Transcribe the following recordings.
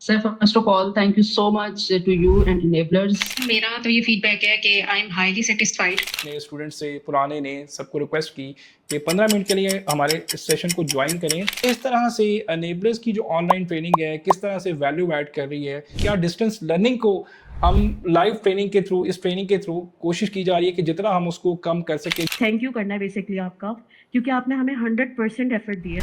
Sir, first of all, thank you so much to you and enablers. मेरा तो ये feedback है कि आई एम हाईली सेटिस्फाइड। नए स्टूडेंट से पुराने ने सबको रिक्वेस्ट की कि 15 मिनट के लिए हमारे इस सेशन को ज्वाइन करें। इस तरह से अनेबलर्स की जो ऑनलाइन ट्रेनिंग है किस तरह से वैल्यू ऐड कर रही है, क्या डिस्टेंस लर्निंग को हम लाइव ट्रेनिंग के थ्रू, इस ट्रेनिंग के थ्रू कोशिश की जा रही है कि जितना हम उसको कम कर सके। थैंक यू करना है बेसिकली आपका, क्योंकि आपने हमें 100% एफर्ट दिए।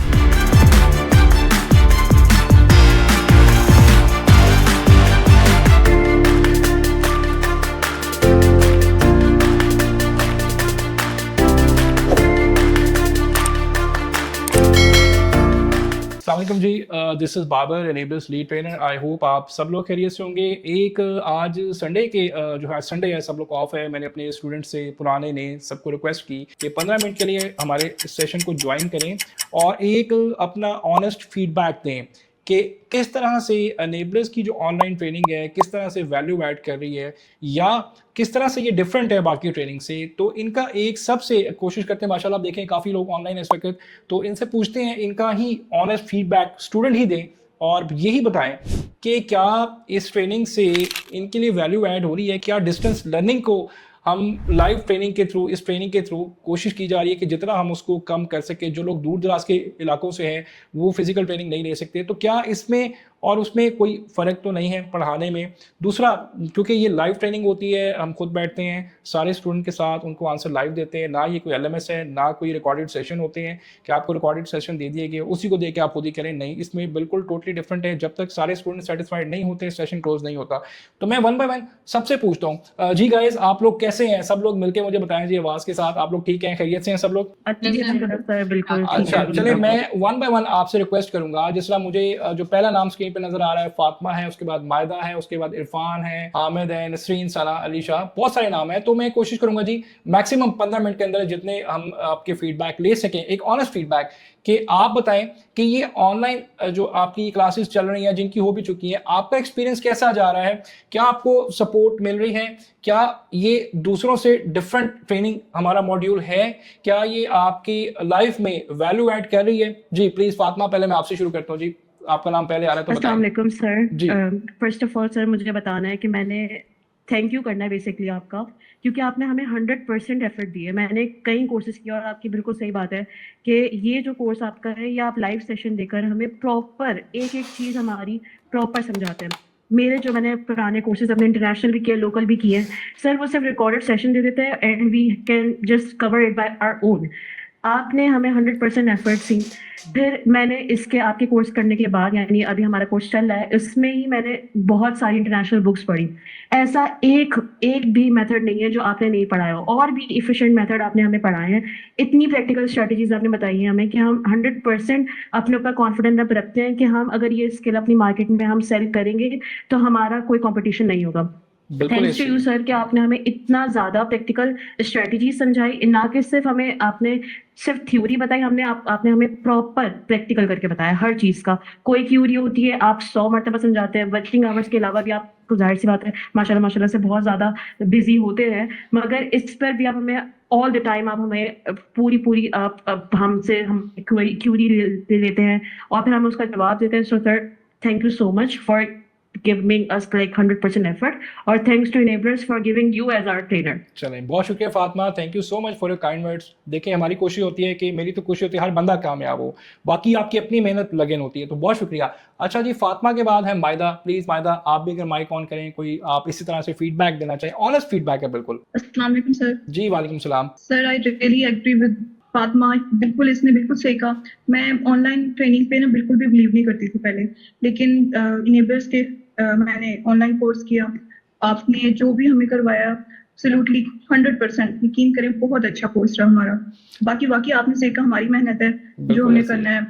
अस्सलाम वालेकुम जी, this is Babar enablers lead trainer. I hope आप सब लोग खैरियत से होंगे। एक आज संडे के जो है संडे है, सब लोग ऑफ है। मैंने अपने स्टूडेंट से पुराने ने सबको रिक्वेस्ट की कि 15 मिनट के लिए हमारे इस सेशन को ज्वाइन करें और एक अपना ऑनेस्ट फीडबैक दें कि किस तरह से अनेबलर्स की जो ऑनलाइन ट्रेनिंग है किस तरह से वैल्यू ऐड कर रही है या किस तरह से ये डिफरेंट है बाकी ट्रेनिंग से। तो इनका एक सबसे कोशिश करते हैं, माशाल्लाह आप देखें काफ़ी लोग ऑनलाइन इस वक्त, तो इनसे पूछते हैं इनका ही ऑनेस्ट फीडबैक स्टूडेंट ही दें और यही बताएं कि क्या इस ट्रेनिंग से इनके लिए वैल्यू ऐड हो रही है, क्या डिस्टेंस लर्निंग को हम लाइव ट्रेनिंग के थ्रू, इस ट्रेनिंग के थ्रू कोशिश की जा रही है कि जितना हम उसको कम कर सके। जो लोग दूर दराज के इलाकों से हैं वो फिजिकल ट्रेनिंग नहीं ले सकते, तो क्या इसमें और उसमें कोई फ़र्क तो नहीं है पढ़ाने में। दूसरा, क्योंकि ये लाइव ट्रेनिंग होती है, हम खुद बैठते हैं सारे स्टूडेंट के साथ, उनको आंसर लाइव देते हैं, ना ये कोई एलएमएस है ना कोई रिकॉर्डेड सेशन होते हैं कि आपको रिकॉर्डेड सेशन दे दिए गए उसी को दे के आप खुद ही करें। नहीं, इसमें बिल्कुल टोटली डिफरेंट है। जब तक सारे स्टूडेंट सेटिस्फाइड नहीं होते सेशन क्लोज नहीं होता। तो मैं वन बाय वन सबसे पूछता हूँ, जी गाइस आप लोग कैसे हैं? सब लोग मिलकर मुझे बताएं जी आवाज़ के साथ, आप लोग ठीक हैं, खैरियत से हैं सब लोग? बिल्कुल। अच्छा चलिए, मैं वन बाय वन आपसे रिक्वेस्ट करूंगा। जिस तरह मुझे जो पहला नाम स्क्रीन पे नजर आ रहा है फातिमा है, उसके बाद मायदा है, उसके बाद इरफान है, हामिद है, नसरीन, सना, अलीशा, बहुत सारे नाम है। तो मैं कोशिश करूंगा जी मैक्सिमम 15 मिनट के अंदर जितने हम आपके फीडबैक ले सकें, एक ऑनेस्ट फीडबैक कि आप बताएं कि ये ऑनलाइन जो आपकी क्लासेस चल रही हैं जिनकी हो भी चुकी हैं, आपका एक्सपीरियंस कैसा जा रहा है? क्या आपको सपोर्ट मिल रही है? क्या ये दूसरों से डिफरेंट ट्रेनिंग हमारा मॉड्यूल है? क्या ये आपकी लाइफ में वैल्यू ऐड कर रही है? जी प्लीज फातिमा, पहले मैं आपसे शुरू करता हूँ जी, आपका नाम पहले आ रहा है तो बताएं। अस्सलाम वालेकुम सर। जी। फर्स्ट ऑफ ऑल सर मुझे बताना है कि मैंने थैंक यू करना है बेसिकली आपका, क्योंकि आपने हमें 100% एफर्ट दिए। मैंने कई कोर्सेज किया और आपकी बिल्कुल सही बात है कि ये जो कोर्स आपका है ये आप लाइव सेशन देकर हमें प्रॉपर एक एक चीज़ हमारी प्रॉपर समझाते हैं। मेरे जो मैंने पुराने कोर्सेज अपने इंटरनेशनल भी किए, लोकल भी किए, सर वो सिर्फ रिकॉर्डेड सेशन दे देते हैं and we can just cover it by our own. आपने हमें 100% एफर्ट दी। फिर मैंने इसके आपके कोर्स करने के बाद, यानी अभी हमारा कोर्स चल रहा है, इसमें ही मैंने बहुत सारी इंटरनेशनल बुक्स पढ़ी। ऐसा एक एक भी मेथड नहीं है जो आपने नहीं पढ़ाया हो, और भी इफिशिएंट मेथड आपने हमें पढ़ाए हैं। इतनी प्रैक्टिकल स्ट्रेटजीज आपने बताई हैं हमें कि हम 100% अपने ऊपर कॉन्फिडेंस अब रखते हैं कि हम अगर ये स्किल अपनी मार्केट में हम सेल करेंगे तो हमारा कोई कॉम्पिटिशन नहीं होगा। थैंक्स टू यू सर कि आपने हमें इतना ज़्यादा प्रैक्टिकल स्ट्रेटजी समझाई, ना कि सिर्फ हमें आपने सिर्फ थ्योरी बताई, आपने हमें प्रॉपर प्रैक्टिकल करके बताया हर चीज़ का। कोई क्यूरी होती है आप 100 मरतबा समझाते हैं। वर्किंग आवर्स के अलावा भी आप, जाहिर सी बात है माशाल्लाह से बहुत ज़्यादा बिजी होते हैं, मगर इस पर भी आप हमें ऑल द टाइम आप हमें पूरी आप हमसे हम क्यूरी लेते हैं और फिर हम उसका जवाब देते हैं। So sir thank you so much for giving us like 100% effort, और thanks to enablers for giving you as our trainer। चलें, बहुत शुक्रिया Fatima, thank you so much for your kind words. देखिए हमारी कोशिश होती है कि, मेरी तो कोशिश होती है हर बंदा कामयाब हो, बाकी आपकी अपनी मेहनत लगन होती है, तो बहुत शुक्रिया। अच्छा जी, फातिमा के बाद है मायदा। प्लीज मायदा आप भी अगर माइक ऑन करें, कोई आप इसी तरह से फीडबैक देना चाहें, ऑनेस्ट फीडबैक है बिल्कुल। अस्सलाम वालेकुम सर। जी वालेकुम सलाम। Sir I really agree with Fatima, बिल्कुल इसने बिल्कुल सही कहा। मैं ऑनलाइन ट्रेनिंग पे ना बिल्कुल भी बिलीव नहीं करती थी पहले, लेकिन इनेबल्स के मैंने ऑनलाइन कोर्स किया, आपने जो भी हमें करवाया एब्सोल्युटली 100% यकीन करें बहुत अच्छा कोर्स रहा हमारा। बाकी आपने सही कहा, हमारी मेहनत है, जो हमें करना है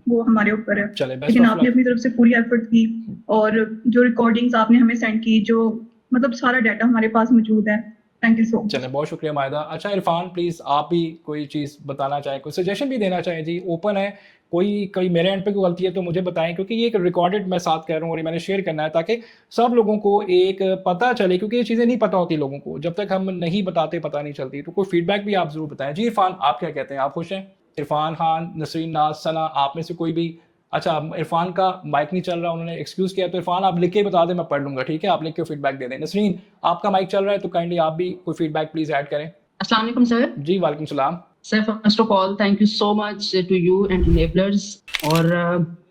वो हमारे ऊपर है, लेकिन आपने अपनी तरफ से पूरी एफर्ट की और जो रिकॉर्डिंग्स आपने हमें सेंड की, जो मतलब सारा डाटा हमारे पास मौजूद है। Thank you so much. चलें, बहुत शुक्रिया मायदा। अच्छा इरफान, प्लीज आप भी कोई चीज़ बताना चाहें, कोई सजेशन भी देना चाहें जी, ओपन है। कोई मेरे एंड पे कोई गलती है तो मुझे बताएं, क्योंकि ये एक रिकॉर्डेड मैं साथ कह रहा हूँ और ये मैंने शेयर करना है ताकि सब लोगों को एक पता चले, क्योंकि ये चीज़ें नहीं पता होती लोगों को, जब तक हम नहीं बताते पता नहीं चलती। तो कोई फीडबैक भी आप ज़रूर बताएं। जी इरफान, आप क्या कहते हैं, आप खुश हैं? इरफान खान, नसरीन, नाज, सना, आप में से कोई भी अच्छा, इरफान का माइक नहीं चल रहा, उन्होंने एक्सक्यूज किया, तो इरफान आप लिख के बता दें, मैं पढ़ लूंगा, ठीक है? आप लिख के फीडबैक दे दें। नसरीन, आपका माइक चल रहा है तो काइंडली आप भी कोई फीडबैक प्लीज ऐड करें। अस्सलाम वालेकुम सर। जी वालेकुम सलाम। Sir first of all thank you so much to you and enablers. और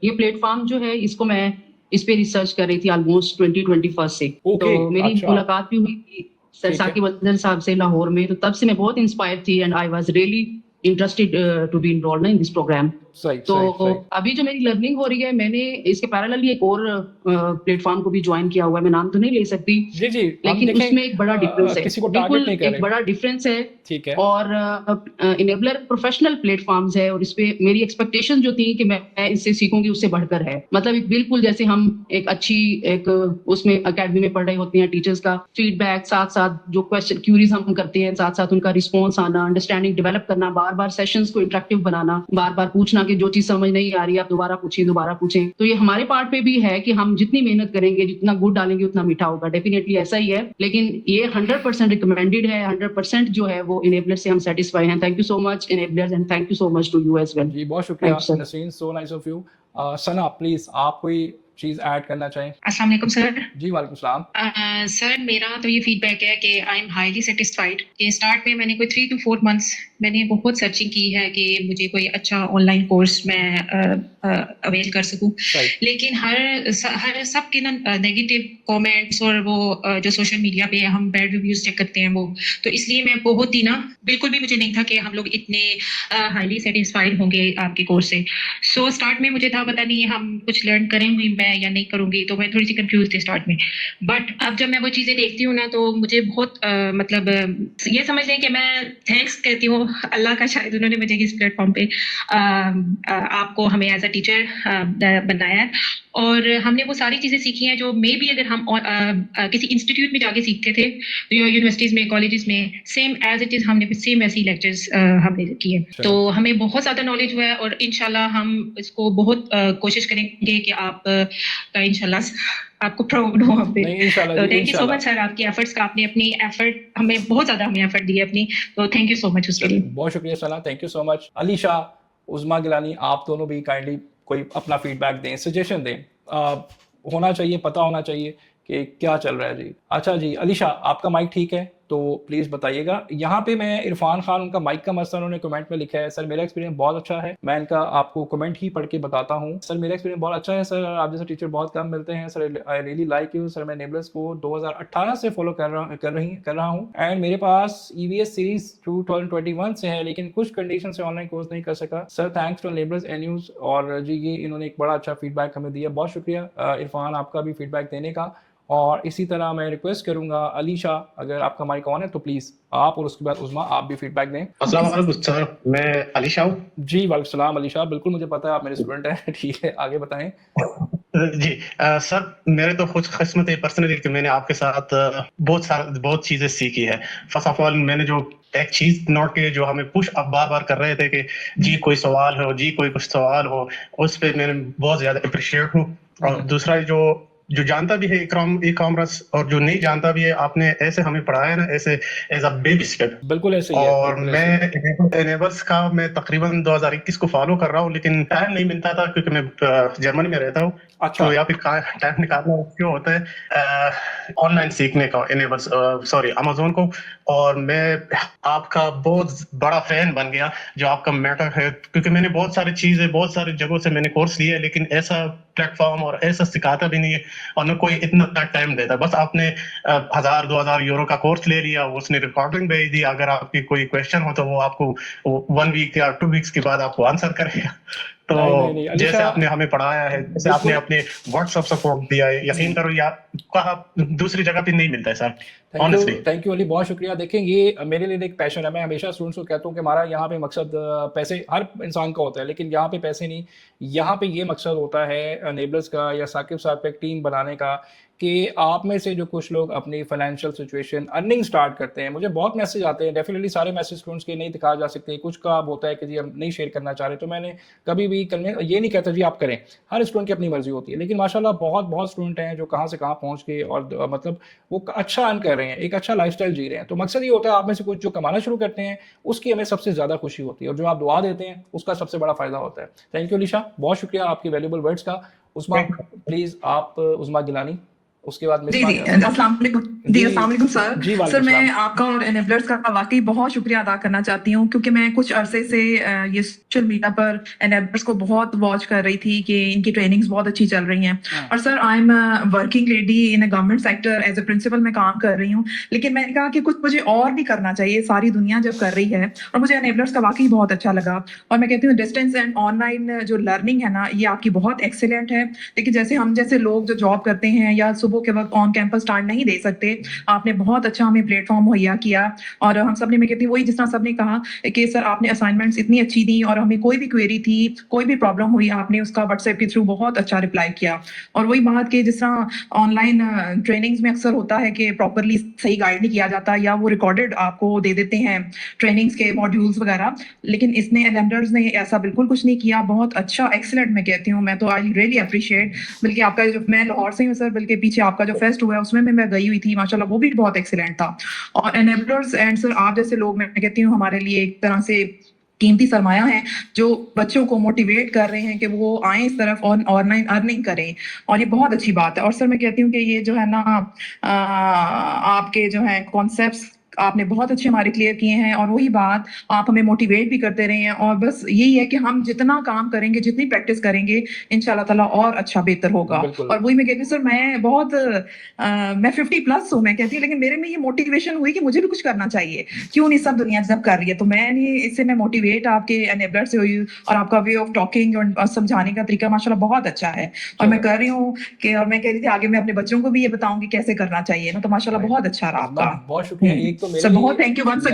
ये प्लेटफॉर्म जो है इसको मैं इस पे रिसर्च कर रही थी ऑलमोस्ट 2021 से। Okay, तो मेरी अच्छा। मुलाकात भी हुई थी सर ठीक है। साकिब अजहर साहब से लाहौर में, तो तब से मैं बहुत इंस्पायर थी and I was really interested to be enrolled in this program. सही तो सही सही। अभी जो मेरी लर्निंग हो रही है, मैंने इसके पैरेलली एक और प्लेटफॉर्म को भी ज्वाइन किया हुआ है, मैं नाम तो नहीं ले सकती, जी जी, हम लेकिन देखें, उसमें एक बड़ा डिफरेंस है, किसी को टारगेट बिल्कुल नहीं कर एक रहे। बड़ा डिफरेंस है। ठीक है। और इनेबलर प्रोफेशनल प्लेटफॉर्म्स है और इस पे मेरी एक्सपेक्टेशन जो थी कि मैं इससे सीखूंगी उससे बढ़कर है। मतलब एक बिल्कुल जैसे हम एक अच्छी एक उसमें एकेडमी में पढ़ रहे होते हैं, टीचर्स का फीडबैक, साथ साथ जो क्वेश्चन क्यूरीज हम करते हैं, साथ साथ उनका रिस्पॉन्स आना, अंडरस्टैंडिंग डेवलप करना, बार बार सेशंस को इंटरेक्टिव बनाना, बार बार पूछना कि जो चीज समझ नहीं आ रही है आप दोबारा पूछें। तो ये हमारे पार्ट पे भी है कि हम जितनी मेहनत करेंगे, जितना गुड़ डालेंगे उतना मीठा होगा, डेफिनेटली ऐसा ही है। लेकिन ये 100% रिकमेंडेड है, 100% जो है वो इनेबलर से हम सेटिस्फाई हैं। Thank you so much enablers and thank you so much to you as well. जी बहुत शुक्रिया Thank you, sir. Nasreen, so nice of you. Sana please आप कोई चीज ऐड करना चाहें? अस्सलाम वालेकुम सर। जी वालेकुम सलाम। सर मेरा तो ये फीडबैक है कि आई एम हाईली सेटिस्फाइड कि स्टार्ट में मैंने कोई 3 to 4 मंथ्स मैंने बहुत सर्चिंग की है कि मुझे कोई अच्छा ऑनलाइन कोर्स मैं अवेल कर सकूं, Right. लेकिन हर सब के ना नेगेटिव कमेंट्स और वो जो सोशल मीडिया पे हम बैड रिव्यूज चेक करते हैं वो, तो इसलिए मैं बहुत ही ना बिल्कुल भी मुझे नहीं था कि हम लोग इतने हाईली सेटिस्फाइड होंगे आपके कोर्स से। सो स्टार्ट में मुझे था पता नहीं हम कुछ लर्न करेंगे मैं या नहीं करूंगी, तो मैं थोड़ी सी कंफ्यूज थी स्टार्ट में। बट अब जब मैं वो चीजें देखती हूँ ना तो मुझे बहुत मतलब ये समझ लें कि मैं थैंक्स कहती हूँ अल्लाह का, शायद उन्होंने मुझे इस प्लेटफॉर्म पे आपको हमें एज अ टीचर बनाया है। और हमने वो सारी चीजें सीखी हैं जो मे बी अगर हम किसी इंस्टीट्यूट में जाके सीखते थे, यूनिवर्सिटीज में, कॉलेजेस में, सेम एज इट इज हमने सेम ऐसी लेक्चर्स हमने किए। तो हमें बहुत ज्यादा नॉलेज हुआ है और इंशाल्लाह हम इसको बहुत कोशिश करेंगे कि आप का इंशाल्लाह आपको प्राउड हो हम पे। नहीं, इंशाल्लाह तो जी, थैंक यू सो इंशाल्लाह। मच सर आपकी एफर्ट्स का, आपने अपनी एफर्ट हमें बहुत ज्यादा हमें एफर्ट दी है अपनी, तो थैंक यू सो मच उसके लिए। बहुत शुक्रिया Sana, thank you so much. Alisha, Uzma Gilani, आप दोनों भी काइंडली कोई अपना फीडबैक दें, सजेशन दें। होना चाहिए, पता होना चाहिए कि क्या चल रहा है जी। अच्छा जी, अलीशा आपका माइक ठीक है तो प्लीज़ बताइएगा। यहाँ पे मैं इरफान खान, उनका माइक का मसला उन्होंने कमेंट में लिखा है, सर मेरा एक्सपीरियंस बहुत अच्छा है। मैं इनका आपको कमेंट ही पढ़ के बताता हूँ। सर मेरा एक्सपीरियंस बहुत अच्छा है सर, आप जैसे टीचर बहुत कम मिलते हैं sir, I really like you sir. मैं इनेबलर्स को 2018 से फॉलो कर रहा हूँ एंड मेरे पास EVS सीरीज 2021 से है, लेकिन कुछ कंडीशन से ऑनलाइन कोर्स नहीं कर सका सर। थैंक्स टू इनेबलर्स एन्यूज। और जी ये इन्होंने एक बड़ा अच्छा फीडबैक हमें दिया, बहुत शुक्रिया इरफान आपका भी फीडबैक देने का। और इसी तरह मैं रिक्वेस्ट करूंगा अलीशा, अगर आपका माइक ऑन है तो प्लीज़ आप, और उसके बाद उज़मा आप भी फीडबैक दें। अस्सलाम वालेकुम सर, मैं अलीशा हूँ। जी वालेकुम सलाम अलीशा, बिल्कुल मुझे पता है आप मेरे स्टूडेंट हैं। ठीक है, आगे बताएं। जी सर, मेरे तो खुश किस्मत है पर्सनली कि मैंने आपके साथ बहुत चीजें सीखी है। फर्स्ट ऑफ ऑल मैंने जो एक चीज नोट की जो हमें पुश अप बार बार कर रहे थे कि जी कोई सवाल हो, जी कोई कुछ सवाल हो, उस पे मैंने बहुत ज्यादा अप्रिशिएट हूँ। और दूसरा जो जानता भी है ई कॉमर्स और जो नहीं जानता भी है, आपने ऐसे हमें पढ़ाया ना, ऐसे एज अ बेबी स्टेप। बिल्कुल ऐसे ही है। और मैं इनेबल्स का मैं तकरीबन 2021 को फॉलो कर रहा हूँ, लेकिन टाइम नहीं मिलता था क्योंकि मैं जर्मनी में रहता हूँ। अच्छा। तो यहाँ पे टाइम निकालना क्यों होता है ऑनलाइन सीखने का, इनेबल्स सॉरी अमेज़न को। और मैं आपका बहुत बड़ा फैन बन गया जो आपका मैटर है, क्योंकि मैंने बहुत सारी चीजें बहुत सारी जगहों से मैंने कोर्स लिए, लेकिन ऐसा प्लेटफॉर्म और ऐसा सिखाता भी नहीं है और न कोई इतना टाइम देता। बस आपने 1000-2000 यूरो का कोर्स ले लिया, उसने रिकॉर्डिंग भेज दी, अगर आपकी कोई क्वेश्चन हो तो वो आपको 1 वीक या 2 वीक्स के बाद आपको आंसर करेगा। तो नहीं, जैसे आपने हमें पढ़ाया है, जैसे आपने अपने व्हाट्सएप सपोर्ट दिया है, यकीन करो या कहा दूसरी जगह पे नहीं मिलता है sir, honestly. Thank you Ali, बहुत शुक्रिया। देखें ये मेरे लिए एक पैशन है, मैं हमेशा स्टूडेंट्स को कहता हूँ कि हमारा यहाँ पे मकसद पैसे हर इंसान का होता है, लेकिन यहाँ पे पैसे नहीं, यहाँ पे ये मकसद होता है इनेबलर्स का या साकिब साहब का एक टीम बनाने का कि आप में से जो कुछ लोग अपनी फाइनेंशियल सिचुएशन अर्निंग स्टार्ट करते हैं। मुझे बहुत मैसेज आते हैं, डेफिनेटली सारे मैसेज स्टूडेंट्स के नहीं दिखाया जा सकते, कुछ का होता है कि जी हम नहीं शेयर करना चाह रहे। तो मैंने कभी भी भी ये नहीं कहता जी आप करें, हर स्टूडेंट की अपनी मर्जी होती है, लेकिन माशाल्लाह बहुत बहुत स्टूडेंट हैं जो कहाँ से कहाँ पहुँच के और मतलब वो अच्छा अर्न कर रहे हैं, एक अच्छा लाइफस्टाइल जी रहे हैं। तो मकसद ये होता है आप में से कुछ जो कमाना शुरू करते हैं उसकी हमें सबसे ज़्यादा खुशी होती है, और जो आप दुआ देते हैं उसका सबसे बड़ा फ़ायदा होता है। थैंक यू अलीशा, बहुत शुक्रिया आपकी वैल्यूबल वर्ड्स का। उस्मा प्लीज़ आप उस्मा गिलानी, उसके बाद जी जी अस्सलाम वालेकुम जी अस्सलाम वालेकुम सर जी वालेकुम सर मैं सलाम। आपका और एनेबलर्स का वाकई बहुत शुक्रिया अदा करना चाहती हूँ, क्योंकि मैं कुछ अरसे से ये सोशल मीडिया पर एनेबलर्स को बहुत वॉच कर रही थी कि इनकी ट्रेनिंग्स बहुत अच्छी चल रही हैं। और sir I am working lady in a government sector, as a principal मैं काम कर रही हूँ, लेकिन मैंने कहा कि कुछ मुझे और भी करना चाहिए, सारी दुनिया जब कर रही है। और मुझे एनेबलर्स का वाकई बहुत अच्छा लगा, और मैं कहती हूँ डिस्टेंस एंड ऑनलाइन जो लर्निंग है ना, ये आपकी बहुत एक्सीलेंट है। लेकिन जैसे हम जैसे लोग जो जॉब करते हैं या सुबह के वक्त ऑन कैंपस टाइम नहीं दे सकते, आपने बहुत अच्छा हमें प्लेटफॉर्म मुहैया किया। और हम सब ने, मैं कहती हूँ वही जिस तरह सबने कहा कि सर आपने असाइनमेंट्स इतनी अच्छी दी, और हमें कोई भी क्वेरी थी, कोई भी प्रॉब्लम हुई, आपने उसका व्हाट्सएप के थ्रू बहुत अच्छा रिप्लाई किया। और वही बात कि जिस तरह ऑनलाइन ट्रेनिंग्स में अक्सर होता है कि प्रॉपरली सही गाइड नहीं किया जाता, या वो रिकॉर्डेड आपको दे देते हैं ट्रेनिंग्स के मॉड्यूल्स वगैरह, लेकिन इसने एलेमडर्स ने ऐसा बिल्कुल कुछ नहीं किया। बहुत अच्छा एक्सीलेंट मैं कहती हूँ, मैं तो आई रियली अप्रिशिएट। बल्कि आपका जो, मैं लाहौर से हूँ सर, बल्कि पीछे आपका जो फेस्ट हुआ है उसमें मैं गई हुई थी, माशाल्लाह वो भी बहुत एक्सीलेंट था। और एनेबलर्स एंड सर आप जैसे लोग, मैं कहती हूँ हमारे लिए एक तरह से कीमती सरमाया है, जो बच्चों को मोटिवेट कर रहे हैं कि वो आए इस तरफ और ऑनलाइन अर्निंग करें, और ये बहुत अच्छी बात है। और सर मैं कहती हूँ कि ये जो है ना आपके जो है कॉन्सेप्ट्स आपने बहुत अच्छे हमारे क्लियर किए हैं, और वही बात आप हमें मोटिवेट भी करते रहे हैं। और बस यही है कि हम जितना काम करेंगे, जितनी प्रैक्टिस करेंगे, इंशाल्लाह ताला और अच्छा बेहतर होगा। बिल्कुल। और वही मैं कहती हूँ सर, मैं बहुत मैं 50+ हूँ मैं कहती हूँ, लेकिन मेरे में ये मोटिवेशन हुई कि मुझे भी कुछ करना चाहिए, क्यों नहीं सब दुनिया जब कर रही है। तो मैंने इससे मैं मोटिवेट आपके एनेबलर से हुई, और आपका वे ऑफ टॉकिंग और समझाने का तरीका माशाल्लाह बहुत अच्छा है। और मैं कर रही हूँ कि, और मैं कह रही थी आगे मैं अपने बच्चों को भी ये बताऊंगी कैसे करना चाहिए ना, तो माशाल्लाह बहुत अच्छा रहा आपका। बहुत शुक्रिया। एक तो मेरे सर लिए बहुत thank you once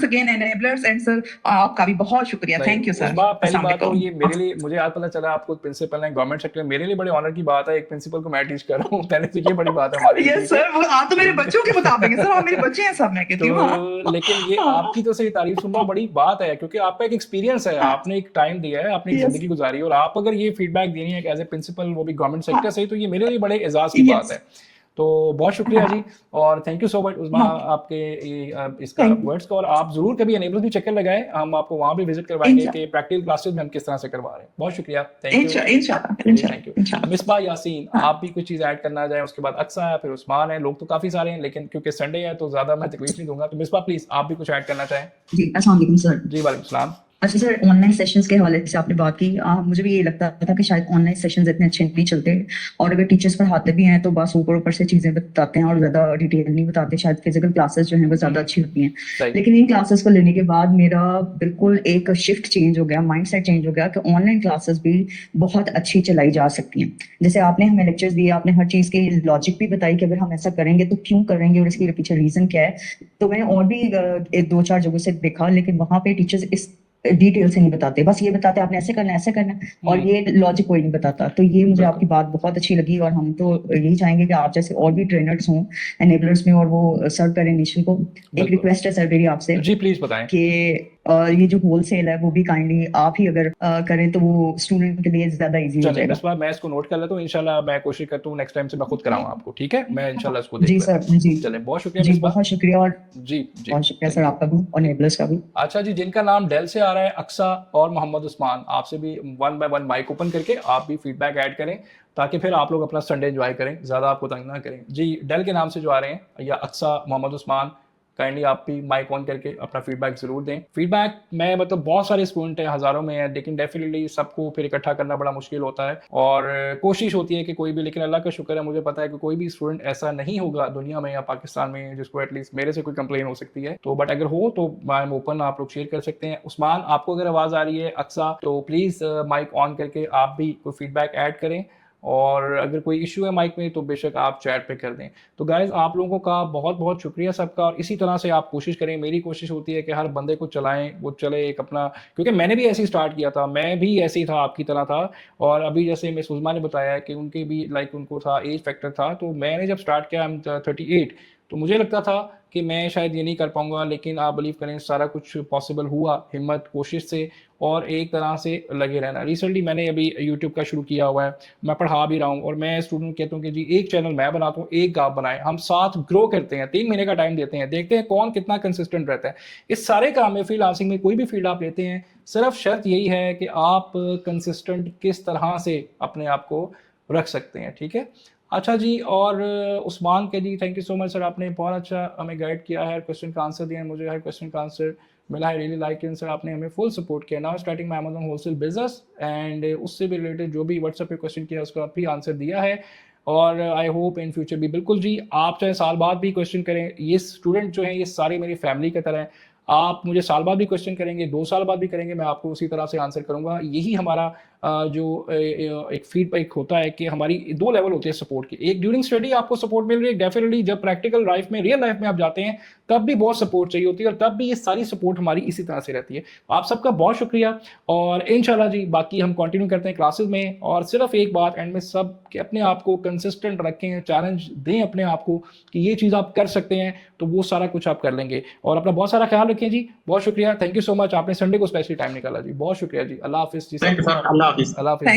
again enablers, and sir आपका भी बहुत शुक्रिया। Thank you sir. पहली बात तो ये मेरे लिए, मुझे आज पता चला आपको प्रिंसिपल है गवर्नमेंट सेक्टर, मेरे लिए बड़े ऑनर की बात है, एक प्रिंसिपल को मैं टीच कर रहा हूँ, पहले तो ये बड़ी बात है हमारे लिए। यस सर, वो आप तो मेरे बच्चों के मुताबिक है सर, आप मेरे बच्चे हैं सब, मैं कहती हूँ। तो लेकिन ये आपकी तो सही तारीफ सुनना बड़ी बात है, क्योंकि आपका एक एक्सपीरियंस है, आपने एक टाइम दिया है, आपने एक जिंदगी गुजारी, और आप अगर ये फीडबैक देनी है एज ए प्रिंसिपल, वो भी गवर्नमेंट सेक्टर से, तो ये मेरे लिए बड़े एजाज की बात है। तो बहुत शुक्रिया जी, और थैंक यू सो मच उस्मा आपके इसका वर्ड्स का। और आप जरूर कभी एनेबल भी चक्कर लगाएं, हम आपको वहां भी विजिट करवाएंगे कि प्रैक्टिकल क्लासेस में हम किस तरह से करवा रहे हैं। बहुत शुक्रिया, थैंक यू। मिसबा यासीन, आप भी कुछ चीज ऐड करना चाहें, उसके बाद अक्सा है, फिर उस्मान है, लोग तो काफी सारे हैं, लेकिन क्योंकि संडे है तो ज्यादा मैं तकलीफ नहीं दूंगा। तो मिसबा प्लीज आप भी कुछ ऐड करना चाहें। जी अस्सलाम वालेकुम सर। जी वालेकुम सलाम। अच्छा सर, ऑनलाइन सेशंस के हवाले से आपने बात की, मुझे भी ये लगता था कि शायद ऑनलाइन सेशंस इतने अच्छे नहीं चलते, और अगर टीचर्स पढ़ाते भी हैं तो बस ऊपर ऊपर से चीजें बताते हैं और ज्यादा डिटेल नहीं बताते। शायद फिजिकल क्लासेस जो हैं वो ज्यादा अच्छी होती हैं, लेकिन इन क्लासेस को लेने के बाद मेरा बिल्कुल एक शिफ्ट चेंज हो गया, माइंडसेट चेंज हो गया कि ऑनलाइन क्लासेस भी बहुत अच्छी चलाई जा सकती हैं। जैसे आपने हमें लेक्चर्स दिए, आपने हर चीज की लॉजिक भी बताई कि अगर हम ऐसा करेंगे तो क्यों करेंगे और इसके पीछे रीजन क्या है। तो मैंने और भी 2-4 जगहों से देखा, लेकिन वहां पे टीचर्स इस डिटेल से नहीं बताते, बस ये बताते आपने ऐसे करना है, और ये लॉजिक कोई नहीं बताता। तो ये मुझे आपकी बात बहुत अच्छी लगी, और हम तो यही चाहेंगे कि आप जैसे और भी ट्रेनर्स हों एनेबलर्स में, और वो सर्व करें नेशन को। एक रिक्वेस्ट है सर मेरी आपसे, जी प्लीज बताएं, कि ये जो होलसेल है वो भी काइंडली आप ही अगर करें तो वो स्टूडेंट के लिए ज्यादा इजी हो जाएगा। इस बार मैं इसको नोट कर लेता हूँ, इंशाल्लाह मैं कोशिश करता हूँ नेक्स्ट टाइम से मैं खुद कराऊँ आपको, ठीक है? मैं इंशाल्लाह इसको जी सर। जी चलें, बहुत शुक्रिया जी, बहुत शुक्रिया, और जी बहुत शुक्रिया सर आपका भी और एनेबलर्स का भी। अच्छा जी, जिनका नाम डेल से आ रहा है, अक्सा और मोहम्मद उस्मान, आपसे भी 1 by 1 माइक ओपन करके आप भी फीडबैक ऐड करें, ताकि फिर आप लोग अपना संडे एंजॉय करें, ज़्यादा आपको तंग ना करें। जी डेल के नाम से जो आ रहे हैं, या अक्सा मोहम्मद उस्मान, काइंडली आप भी माइक ऑन करके अपना फीडबैक ज़रूर दें। फीडबैक मैं मतलब बहुत सारे स्टूडेंट हैं, हज़ारों में हैं, लेकिन डेफिनेटली सबको फिर इकट्ठा करना बड़ा मुश्किल होता है, और कोशिश होती है कि कोई भी, लेकिन अल्लाह का शुक्र है मुझे पता है कि कोई भी स्टूडेंट ऐसा नहीं होगा दुनिया में या पाकिस्तान में जिसको एटलीस्ट मेरे से कोई कंप्लेन हो सकती है। तो बट अगर हो तो आई एम ओपन, आप लोग शेयर कर सकते हैं। उस्मान, आपको अगर आवाज़ आ रही है, अक्सा, तो प्लीज़ माइक ऑन करके आप भी कोई फीडबैक ऐड करें, और अगर कोई इशू है माइक में तो बेशक आप चैट पे कर दें। तो गाइज आप लोगों का बहुत बहुत शुक्रिया सबका, और इसी तरह से आप कोशिश करें। मेरी कोशिश होती है कि हर बंदे को चलाएं, वो चले एक अपना, क्योंकि मैंने भी ऐसे ही स्टार्ट किया था, मैं भी ऐसे ही था आपकी तरह था। और अभी जैसे मिस उज़मा ने बताया कि उनके भी उनको था एज फैक्टर था, तो मैंने जब स्टार्ट किया, आई एम 38, तो मुझे लगता था कि मैं शायद ये नहीं कर पाऊंगा, लेकिन आप बिलीव करें सारा कुछ पॉसिबल हुआ हिम्मत कोशिश से और एक तरह से लगे रहना। रिसेंटली मैंने अभी यूट्यूब का शुरू किया हुआ है, मैं पढ़ा भी रहा हूँ और मैं स्टूडेंट कहता हूँ कि जी एक चैनल मैं बनाता हूँ, एक आप बनाएं, हम साथ ग्रो करते हैं, 3 महीने का टाइम देते हैं, देखते हैं कौन कितना कंसिस्टेंट रहता है। इस सारे काम में फ्रीलांसिंग में कोई भी फील्ड आप लेते हैं, सिर्फ शर्त यही है कि आप कंसिस्टेंट किस तरह से अपने आप को रख सकते हैं। ठीक है, अच्छा जी। और उस्मान के जी thank you so much sir, आपने बहुत अच्छा हमें गाइड किया है, हर क्वेश्चन का आंसर दिया है, मुझे हर क्वेश्चन का आंसर मिला है, रियली लाइक इट सर, आपने हमें फुल सपोर्ट किया। Now starting my Amazon wholesale business and उससे भी रिलेटेड जो भी व्हाट्सएप पे क्वेश्चन किया उसका भी आंसर दिया है और आई होप इन फ्यूचर भी। बिल्कुल जी, आप चाहे साल बाद भी क्वेश्चन करें, ये स्टूडेंट जो हैं ये सारे मेरी फैमिली की तरह हैं, आप मुझे साल बाद भी क्वेश्चन करेंगे, 2 साल बाद भी करेंगे, मैं आपको उसी तरह से आंसर करूंगा। यही हमारा जो एक फीडबैक होता है कि हमारी 2 लेवल होते हैं सपोर्ट के, एक ड्यूरिंग स्टडी आपको सपोर्ट मिल रही है, डेफिनेटली जब प्रैक्टिकल लाइफ में रियल लाइफ में आप जाते हैं तब भी बहुत सपोर्ट चाहिए होती है और तब भी ये सारी सपोर्ट हमारी इसी तरह से रहती है। आप सबका बहुत शुक्रिया और इंशाल्लाह जी बाकी हम कंटिन्यू करते हैं क्लासेस में। और सिर्फ एक बात एंड में सब कि अपने आप को कंसिस्टेंट रखें, चैलेंज दें अपने आप को कि ये चीज़ आप कर सकते हैं, तो वो सारा कुछ आप कर लेंगे। और अपना बहुत सारा ख्याल रखें जी, बहुत शुक्रिया, थैंक यू सो मच, आपने संडे को स्पेशली टाइम निकाला जी, बहुत शुक्रिया जी, अल्लाह हाफिज़ जी, थैंक यू सर, अल्लाह हाफिज। अल्लाह हाफिज़।